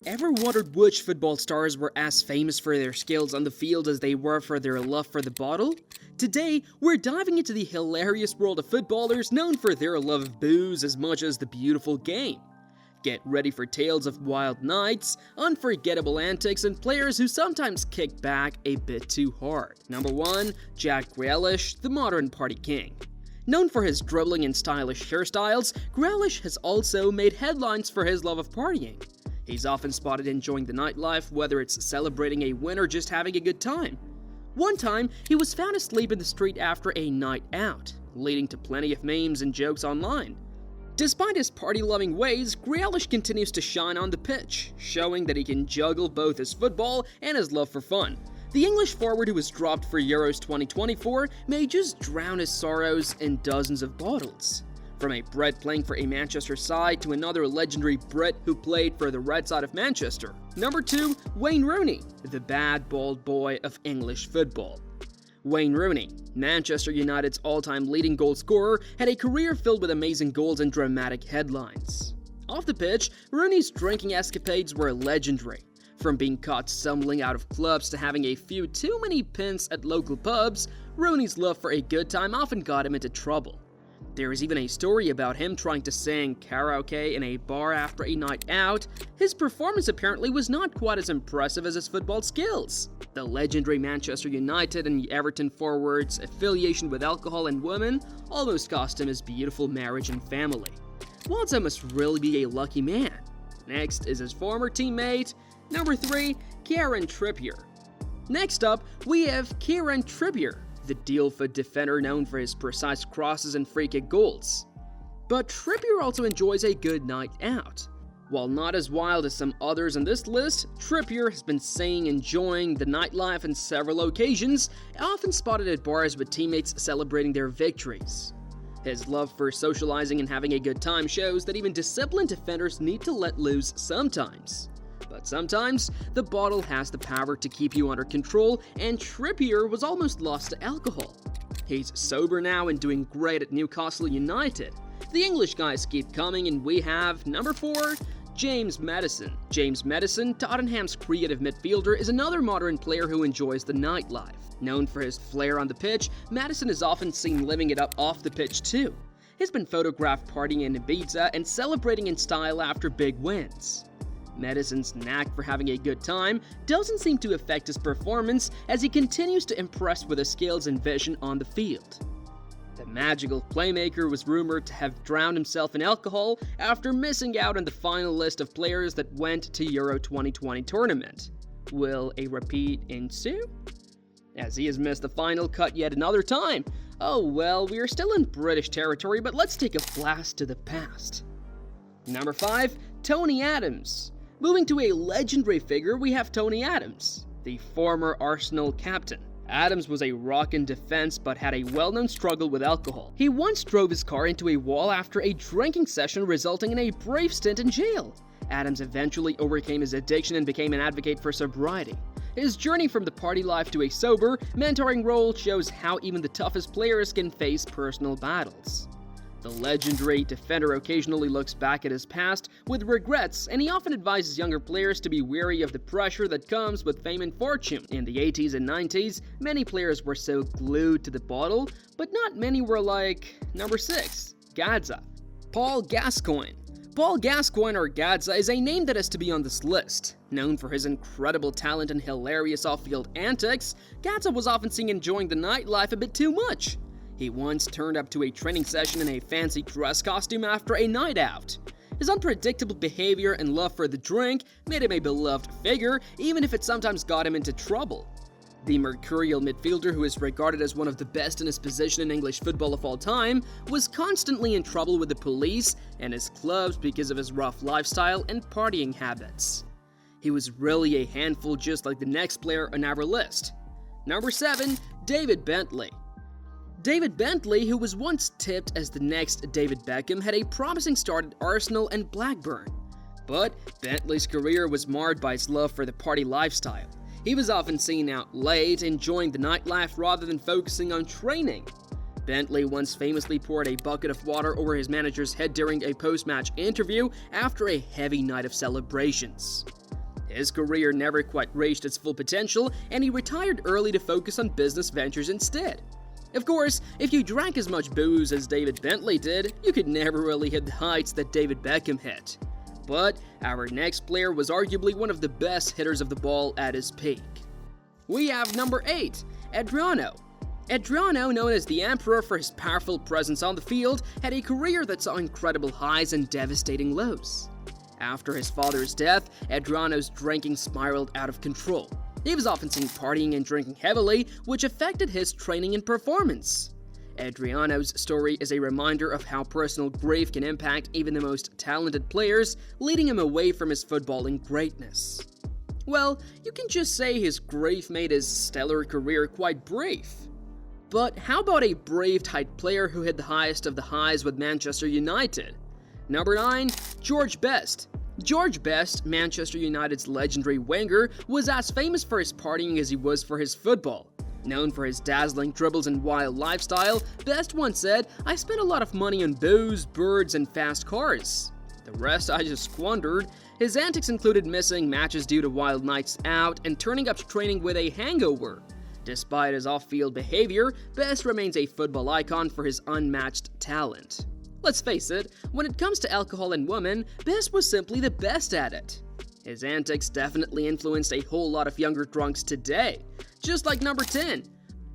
Ever wondered which football stars were as famous for their skills on the field as they were for their love for the bottle? Today, we're diving into the hilarious world of footballers known for their love of booze as much as the beautiful game. Get ready for tales of wild nights, unforgettable antics, and players who sometimes kick back a bit too hard. Number 1. Jack Grealish, the modern party king. Known for his dribbling and stylish hairstyles, Grealish has also made headlines for his love of partying. He's often spotted enjoying the nightlife, whether it's celebrating a win or just having a good time. One time, he was found asleep in the street after a night out, leading to plenty of memes and jokes online. Despite his party-loving ways, Grealish continues to shine on the pitch, showing that he can juggle both his football and his love for fun. The English forward who was dropped for Euros 2024 may just drown his sorrows in dozens of bottles. From a Brit playing for a Manchester side to another legendary Brit who played for the red side of Manchester. Number 2. Wayne Rooney, the bad bald boy of English football. Wayne Rooney, Manchester United's all-time leading goal scorer, had a career filled with amazing goals and dramatic headlines. Off the pitch, Rooney's drinking escapades were legendary. From being caught stumbling out of clubs to having a few too many pints at local pubs, Rooney's love for a good time often got him into trouble. There is even a story about him trying to sing karaoke in a bar after a night out. His performance apparently was not quite as impressive as his football skills. The legendary Manchester United and Everton forward's affiliation with alcohol and women almost cost him his beautiful marriage and family. Walter must really be a lucky man. Next is his former teammate. Number 3. Kieran Trippier. Next up, we have Kieran Trippier, the deal-foot defender known for his precise crosses and free-kick goals. But Trippier also enjoys a good night out. While not as wild as some others on this list, Trippier has been seen enjoying the nightlife on several occasions, often spotted at bars with teammates celebrating their victories. His love for socializing and having a good time shows that even disciplined defenders need to let loose sometimes. But sometimes, the bottle has the power to keep you under control, and Trippier was almost lost to alcohol. He's sober now and doing great at Newcastle United. The English guys keep coming, and we have number 4, James Maddison. James Maddison, Tottenham's creative midfielder, is another modern player who enjoys the nightlife. Known for his flair on the pitch, Maddison is often seen living it up off the pitch too. He's been photographed partying in Ibiza and celebrating in style after big wins. Maddison's knack for having a good time doesn't seem to affect his performance as he continues to impress with his skills and vision on the field. The magical playmaker was rumored to have drowned himself in alcohol after missing out on the final list of players that went to Euro 2020 tournament. Will a repeat ensue? As he has missed the final cut yet another time. Oh well, we are still in British territory, but let's take a blast to the past. Number 5. Tony Adams. Moving to a legendary figure, we have Tony Adams, the former Arsenal captain. Adams was a rock in defense but had a well-known struggle with alcohol. He once drove his car into a wall after a drinking session, resulting in a brief stint in jail. Adams eventually overcame his addiction and became an advocate for sobriety. His journey from the party life to a sober, mentoring role shows how even the toughest players can face personal battles. The legendary defender occasionally looks back at his past with regrets, and he often advises younger players to be wary of the pressure that comes with fame and fortune. In the 80s and 90s, many players were so glued to the bottle, but not many were like number 6, Gadza. Paul Gascoigne. Paul Gascoigne, or Gadza, is a name that has to be on this list. Known for his incredible talent and hilarious off-field antics, Gadza was often seen enjoying the nightlife a bit too much. He once turned up to a training session in a fancy dress costume after a night out. His unpredictable behavior and love for the drink made him a beloved figure, even if it sometimes got him into trouble. The mercurial midfielder, who is regarded as one of the best in his position in English football of all time, was constantly in trouble with the police and his clubs because of his rough lifestyle and partying habits. He was really a handful, just like the next player on our list. Number 7, David Bentley. David Bentley, who was once tipped as the next David Beckham, had a promising start at Arsenal and Blackburn. But Bentley's career was marred by his love for the party lifestyle. He was often seen out late, enjoying the nightlife rather than focusing on training. Bentley once famously poured a bucket of water over his manager's head during a post-match interview after a heavy night of celebrations. His career never quite reached its full potential, and he retired early to focus on business ventures instead. Of course, if you drank as much booze as David Bentley did, you could never really hit the heights that David Beckham hit. But our next player was arguably one of the best hitters of the ball at his peak. We have number 8, Adriano. Adriano, known as the Emperor for his powerful presence on the field, had a career that saw incredible highs and devastating lows. After his father's death, Adriano's drinking spiraled out of control. He was often seen partying and drinking heavily, which affected his training and performance. Adriano's story is a reminder of how personal grief can impact even the most talented players, leading him away from his footballing greatness. Well, you can just say his grief made his stellar career quite brief. But how about a brave-type player who hit the highest of the highs with Manchester United? Number 9, George Best. George Best, Manchester United's legendary winger, was as famous for his partying as he was for his football. Known for his dazzling dribbles and wild lifestyle, Best once said, "I spent a lot of money on booze, birds, and fast cars. The rest I just squandered." His antics included missing matches due to wild nights out and turning up to training with a hangover. Despite his off-field behavior, Best remains a football icon for his unmatched talent. Let's face it, when it comes to alcohol and women, Best was simply the best at it. His antics definitely influenced a whole lot of younger drunks today. Just like number 10,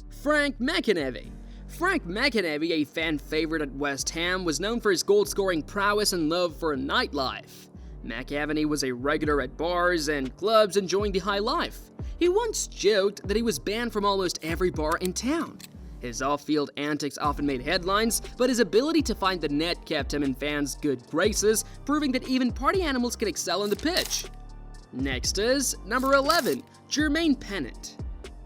Frank McAnevey. Frank McAnevey, a fan favorite at West Ham, was known for his goal-scoring prowess and love for nightlife. McAnevey was a regular at bars and clubs enjoying the high life. He once joked that he was banned from almost every bar in town. His off-field antics often made headlines, but his ability to find the net kept him in fans' good graces, proving that even party animals can excel on the pitch. Next is number 11, Jermaine Pennant.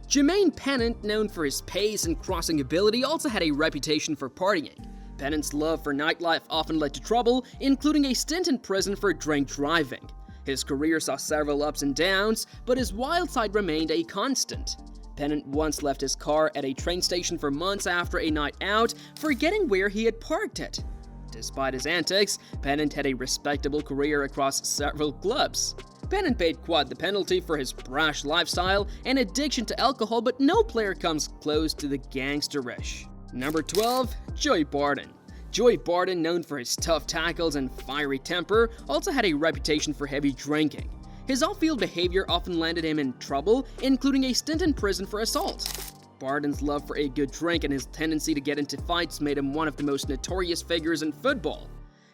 Jermaine Pennant, known for his pace and crossing ability, also had a reputation for partying. Pennant's love for nightlife often led to trouble, including a stint in prison for drink driving. His career saw several ups and downs, but his wild side remained a constant. Pennant once left his car at a train station for months after a night out, forgetting where he had parked it. Despite his antics, Pennant had a respectable career across several clubs. Pennant paid quite the penalty for his brash lifestyle and addiction to alcohol, but no player comes close to the gangsterish. Number 12, Joey Barton. Joey Barton, known for his tough tackles and fiery temper, also had a reputation for heavy drinking. His off-field behavior often landed him in trouble, including a stint in prison for assault. Barton's love for a good drink and his tendency to get into fights made him one of the most notorious figures in football.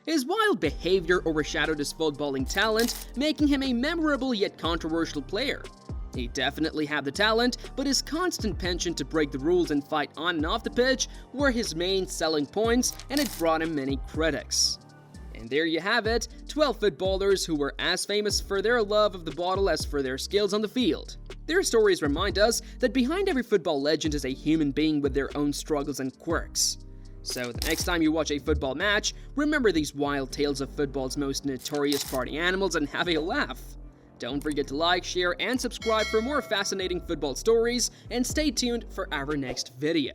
His wild behavior overshadowed his footballing talent, making him a memorable yet controversial player. He definitely had the talent, but his constant penchant to break the rules and fight on and off the pitch were his main selling points, and it brought him many critics. And there you have it, 12 footballers who were as famous for their love of the bottle as for their skills on the field. Their stories remind us that behind every football legend is a human being with their own struggles and quirks. So the next time you watch a football match, remember these wild tales of football's most notorious party animals and have a laugh. Don't forget to like, share, and subscribe for more fascinating football stories, and stay tuned for our next video.